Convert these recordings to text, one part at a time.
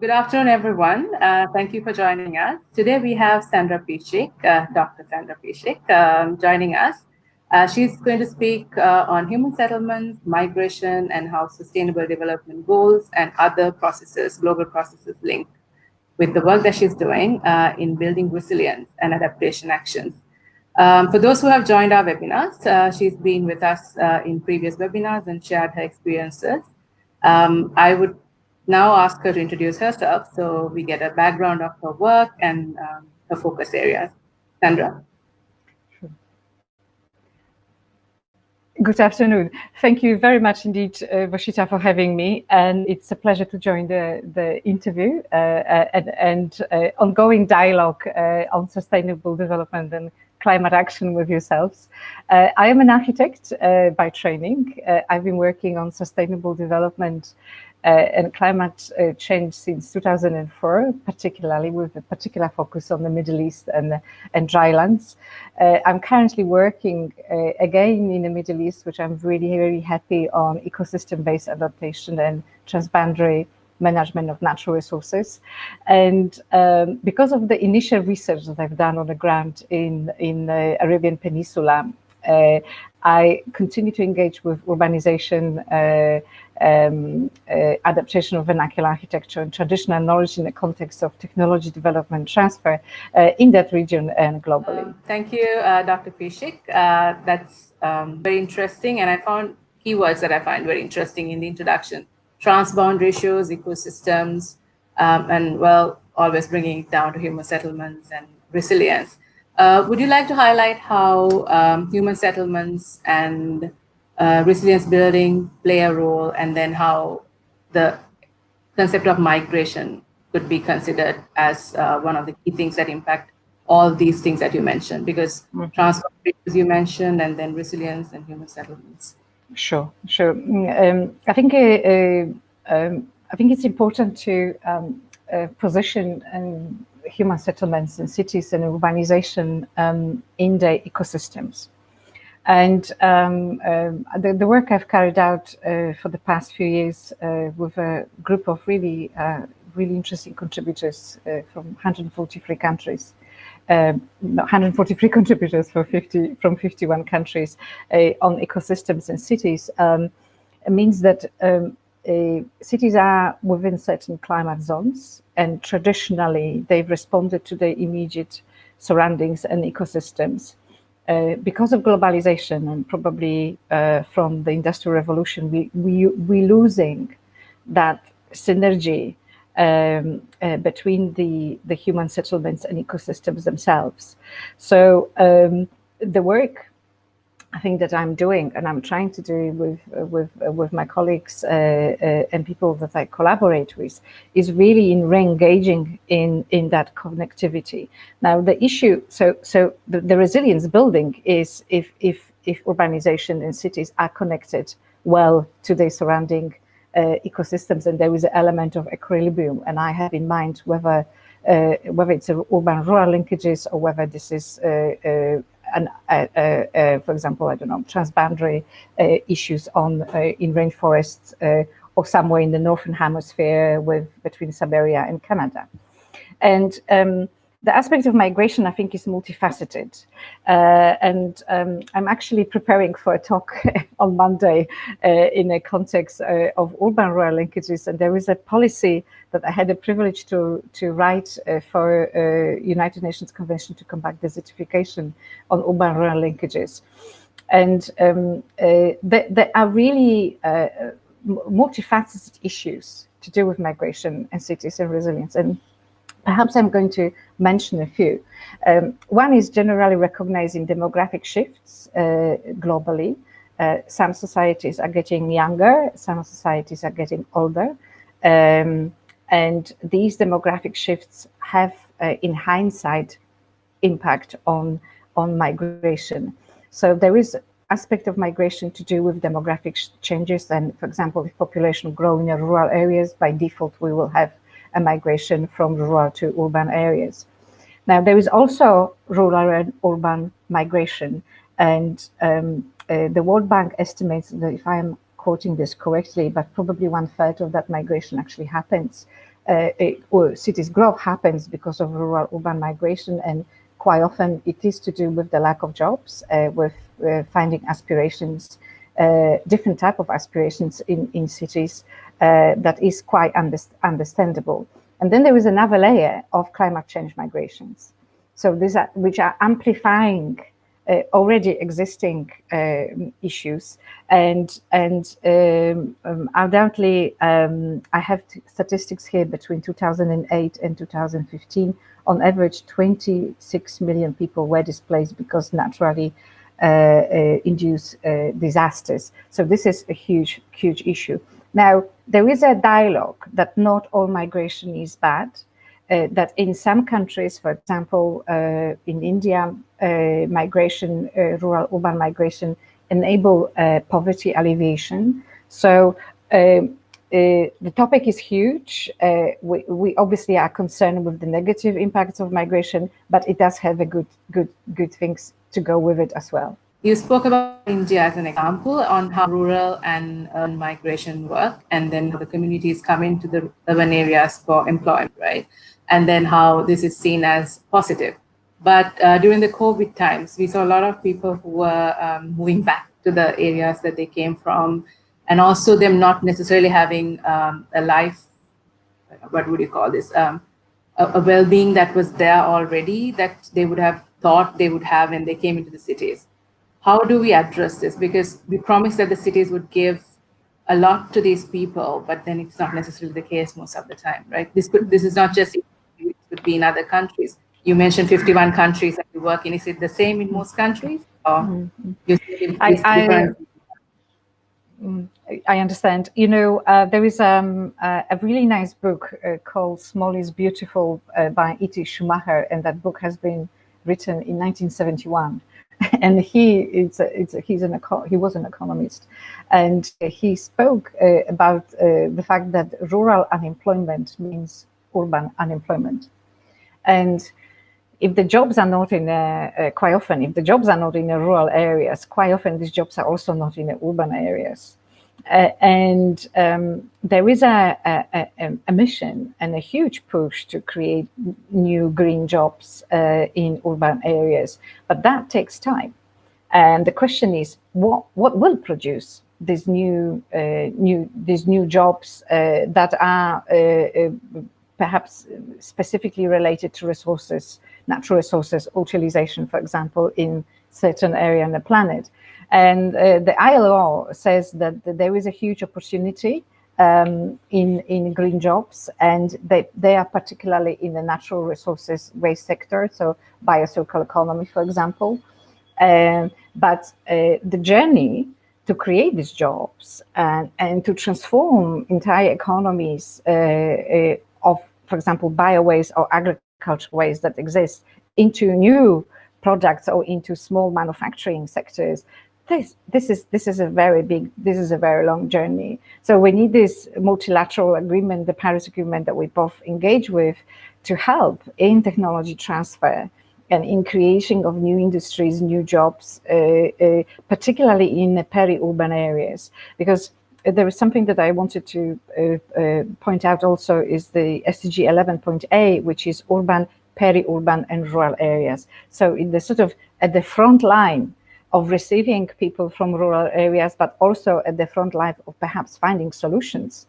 Good afternoon, everyone. Thank you for joining us. Today we have Sandra Piesik, Dr. Sandra Piesik, joining us. She's going to speak on human settlements, migration, and how sustainable development goals and other processes, global processes, link with the work that she's doing in building resilience and adaptation actions. For those who have joined our webinars, she's been with us in previous webinars and shared her experiences. I would now ask her to introduce herself so we get a background of her work and her focus areas. Sandra. Good afternoon. Thank you very much indeed, Vositha, for having me. And it's a pleasure to join the interview and ongoing dialogue on sustainable development and climate action with yourselves. I am an architect by training. I've been working on sustainable development and climate change since 2004, particularly with a particular focus on the Middle East and drylands. I'm currently working again in the Middle East, which I'm really, really happy on ecosystem-based adaptation and transboundary management of natural resources. And because of the initial research that I've done on the ground in the Arabian Peninsula, I continue to engage with urbanization, adaptation of vernacular architecture and traditional knowledge in the context of technology development transfer in that region and globally. Thank you, Dr. Piesik. That's very interesting. And I found keywords that I find very interesting in the introduction: transboundary issues, ecosystems, and well, always bringing it down to human settlements and resilience. Would you like to highlight how human settlements and resilience building play a role, and then how the concept of migration could be considered as one of the key things that impact all these things that you mentioned? Because transboundary issues you mentioned, and then resilience and human settlements. Sure. I think it's important to position human settlements in cities and urbanization in the ecosystems. And the work I've carried out for the past few years with a group of really interesting contributors from 143 countries, 143 contributors from 51 countries on ecosystems and cities means that cities are within certain climate zones, and traditionally they've responded to the immediate surroundings and ecosystems. Because of globalization and probably from the Industrial Revolution, we're losing that synergy between the human settlements and ecosystems themselves. So the work I think that I'm doing, and I'm trying to do with my colleagues and people that I collaborate with, is really in re-engaging in that connectivity. Now the issue, so the resilience building is if urbanization and cities are connected well to their surrounding ecosystems, and there is an element of equilibrium. And I have in mind whether it's urban-rural linkages or whether this is for example, I don't know, transboundary issues in rainforests or somewhere in the northern hemisphere between Siberia and Canada. And the aspect of migration, I think, is multifaceted. And I'm actually preparing for a talk on Monday in a context of urban-rural linkages. And there is a policy that I had the privilege to write for United Nations Convention to Combat Desertification on urban-rural linkages. And there are really multifaceted issues to do with migration and cities and resilience. And perhaps I'm going to mention a few. One is generally recognizing demographic shifts globally. Some societies are getting younger, some societies are getting older. And these demographic shifts have, in hindsight, impact on migration. So there is aspect of migration to do with demographic changes. And for example, if population grow in the rural areas, by default, we will have a migration from rural to urban areas. Now, there is also rural and urban migration. And the World Bank estimates that, if I'm quoting this correctly, but probably 1/3 of that migration actually happens or cities growth happens because of rural-urban migration, and quite often it is to do with the lack of jobs, with finding aspirations, different type of aspirations in cities that is quite understandable. And then there is another layer of climate change migrations. So these are, which are amplifying already existing issues, and undoubtedly, I have statistics here between 2008 and 2015. On average, 26 million people were displaced because naturally induced disasters. So this is a huge issue. Now, there is a dialogue that not all migration is bad. That in some countries, for example, in India, migration, rural-urban migration, enable poverty alleviation. So the topic is huge. We obviously are concerned with the negative impacts of migration, but it does have a good things to go with it as well. You spoke about India as an example on how rural and urban migration work, and then how the communities come into the urban areas for employment, right? And then how this is seen as positive. But during the COVID times, we saw a lot of people who were moving back to the areas that they came from, and also them not necessarily having a life, what would you call this, a well-being that was there already that they would have thought they would have when they came into the cities. How do we address this? Because we promised that the cities would give a lot to these people, but then it's not necessarily the case most of the time, right? This is not just, it could be in other countries. You mentioned 51 countries that you work in. Is it the same in most countries? Or I understand. You know, there is a really nice book called Small is Beautiful by E.T. Schumacher, and that book has been written in 1971. And he was an economist, and he spoke about the fact that rural unemployment means urban unemployment, and if the jobs are not in quite often, if the jobs are not in the rural areas, quite often these jobs are also not in the urban areas. And there is a mission and a huge push to create new green jobs in urban areas, but that takes time. And the question is, what will produce these new jobs that are perhaps specifically related to resources, natural resources utilization, for example, in certain area on the planet. And the ILO says that there is a huge opportunity in green jobs, and they are particularly in the natural resources waste sector, so biocircular economy, for example. But the journey to create these jobs and to transform entire economies of, for example, bio-waste or agricultural waste that exist into new products or into small manufacturing sectors, this is a very long journey. So we need this multilateral agreement, the Paris Agreement that we both engage with, to help in technology transfer and in creation of new industries, new jobs, particularly in the peri-urban areas. Because there is something that I wanted to point out also is the SDG 11.A, which is urban, peri-urban and rural areas. So in the sort of at the front line of receiving people from rural areas, but also at the front line of perhaps finding solutions.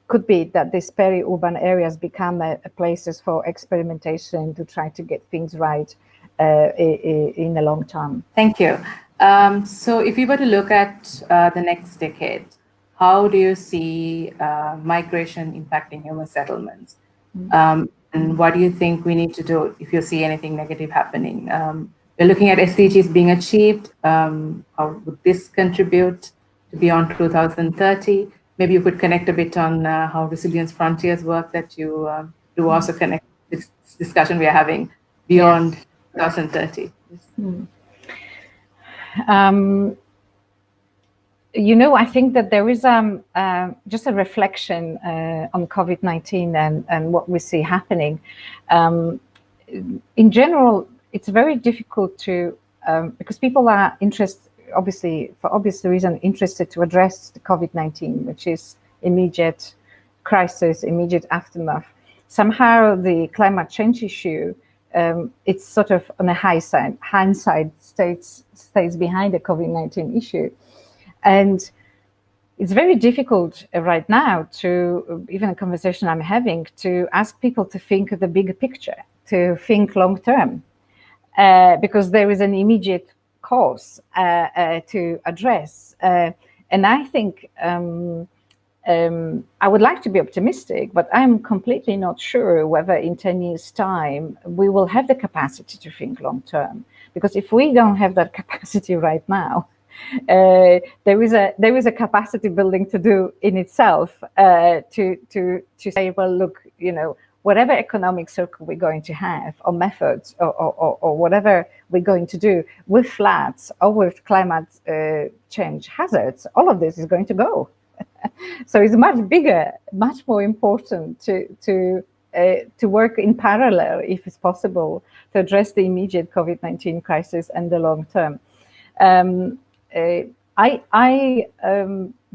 Could be that these peri-urban areas become places for experimentation to try to get things right in the long term. Thank you. So if we were to look at the next decade, how do you see migration impacting human settlements? And what do you think we need to do if you see anything negative happening? We're looking at SDGs being achieved. How would this contribute to beyond 2030? Maybe you could connect a bit on how Resilience Frontiers work that you do also connect this discussion we are having beyond 2030. You know, I think that there is just a reflection on COVID-19 and what we see happening. In general, it's very difficult to, because people are interested, obviously, for obvious reason, interested to address the COVID-19, which is immediate, crisis, immediate aftermath. Somehow the climate change issue, it's sort of on the hindsight stays behind the COVID-19 issue. And it's very difficult right now to, even a conversation I'm having, to ask people to think of the bigger picture, to think long term, because there is an immediate cause to address. And I think I would like to be optimistic, but I'm completely not sure whether in 10 years' time we will have the capacity to think long term. Because if we don't have that capacity right now, there is a capacity building to do in itself to say, well, look, whatever economic circle we're going to have, or methods, or whatever we're going to do with floods or with climate change hazards, all of this is going to go. So it's much bigger, much more important to work in parallel, if it's possible, to address the immediate COVID-19 crisis and the long term. I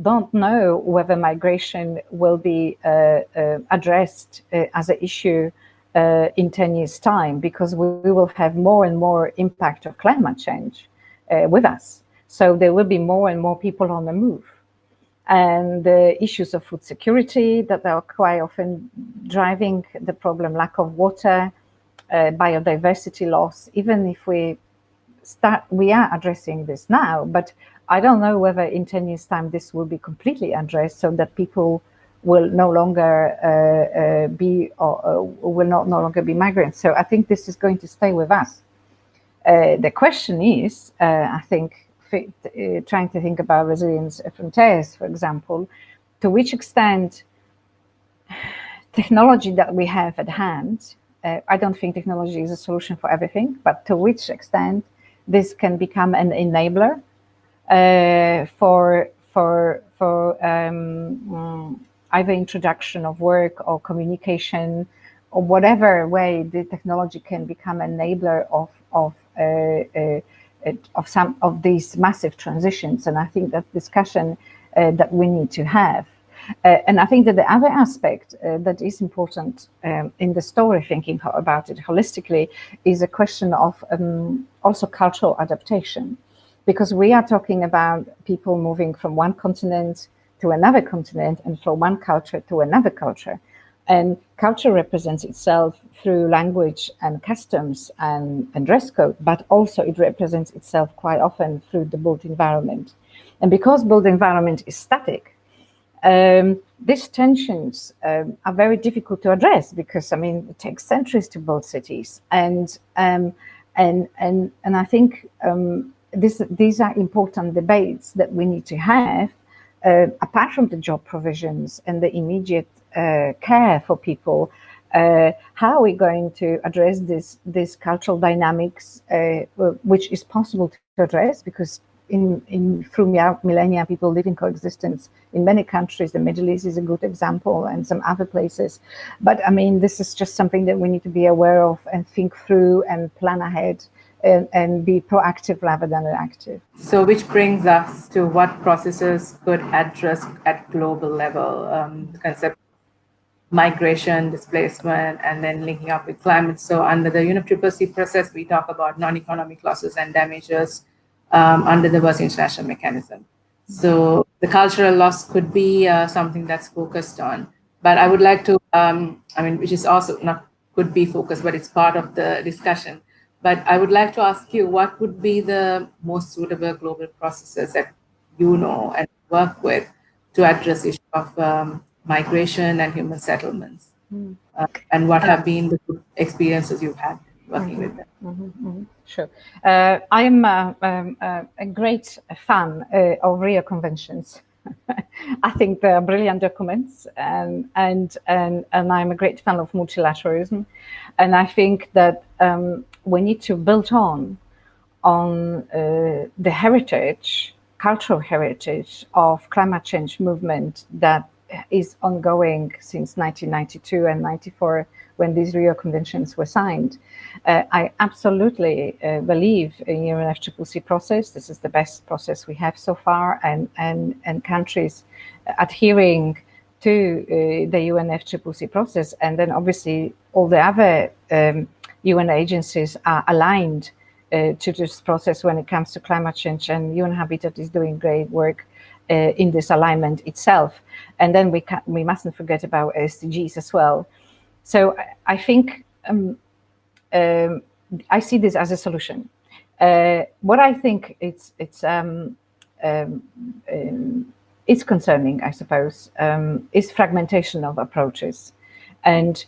don't know whether migration will be addressed as an issue in 10 years' time, because we will have more and more impact of climate change with us. So there will be more and more people on the move. And the issues of food security that are quite often driving the problem, lack of water, biodiversity loss, even if we are addressing this now, but I don't know whether in 10 years' time this will be completely addressed, so that people will no longer no longer be migrants. So I think this is going to stay with us. The question is, I think, trying to think about resilience frontiers, for example, to which extent technology that we have at hand, I don't think technology is a solution for everything, but to which extent this can become an enabler for either introduction of work or communication, or whatever way the technology can become an enabler of some of these massive transitions. And I think that's discussion that we need to have. And I think that the other aspect that is important in the story, thinking about it holistically, is a question of also cultural adaptation. Because we are talking about people moving from one continent to another continent, and from one culture to another culture. And culture represents itself through language and customs and dress code, but also it represents itself quite often through the built environment. And because built environment is static, these tensions are very difficult to address, because it takes centuries to build cities, and I think these are important debates that we need to have, apart from the job provisions and the immediate care for people. How are we going to address this cultural dynamics, which is possible to address, because through millennia, people live in coexistence in many countries. The Middle East is a good example, and some other places. But this is just something that we need to be aware of and think through and plan ahead and be proactive rather than reactive. So which brings us to what processes could address at global level, the concept of migration, displacement, and then linking up with climate. So under the UNFCCC process, we talk about non-economic losses and damages under the World International Mechanism. So the cultural loss could be something that's focused on. But I would like to, which is also not could be focused, but it's part of the discussion. But I would like to ask you, what would be the most suitable global processes that you know and work with to address the issue of migration and human settlements? And what have been the good experiences you've had working with them? Sure. I am a great fan of Rio Conventions. I think they're brilliant documents, and I'm a great fan of multilateralism. And I think that we need to build on the heritage, cultural heritage of climate change movement that is ongoing since 1992 and 94, when these Rio Conventions were signed. I absolutely believe in the UNFCCC process. This is the best process we have so far, and countries adhering to the UNFCCC process. And then obviously all the other UN agencies are aligned to this process when it comes to climate change, and UN Habitat is doing great work in this alignment itself. And then we mustn't forget about SDGs as well. So I think I see this as a solution. What I think it's concerning, I suppose, is fragmentation of approaches and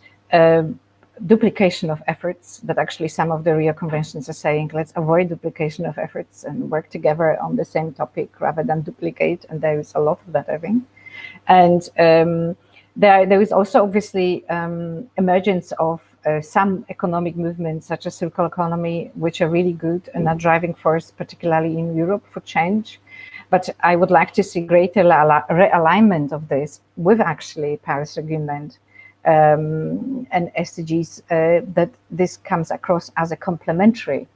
duplication of efforts, that actually some of the Rio conventions are saying, let's avoid duplication of efforts and work together on the same topic rather than duplicate. And there is a lot of that, I think. And there is also obviously emergence of some economic movements such as circular economy, which are really good and are driving force, particularly in Europe, for change. But I would like to see greater realignment of this with actually Paris Agreement and SDGs, that this comes across as a complementary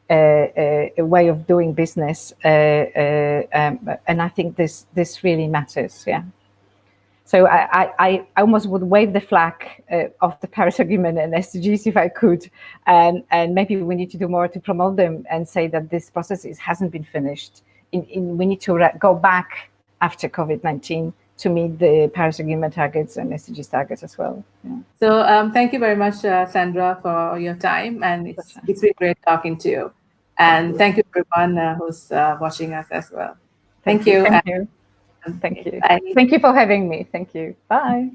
way of doing business. And I think this really matters, yeah. So I almost would wave the flag of the Paris Agreement and SDGs if I could, and maybe we need to do more to promote them and say that this process hasn't been finished. We need to go back after COVID-19 to meet the Paris Agreement targets and SDGs targets as well. Yeah. So thank you very much, Sandra, for your time, and it's really great talking to you. And thank you everyone who's watching us as well. Thank you. Thank you. Thank you. Bye. Thank you for having me. Thank you. Bye.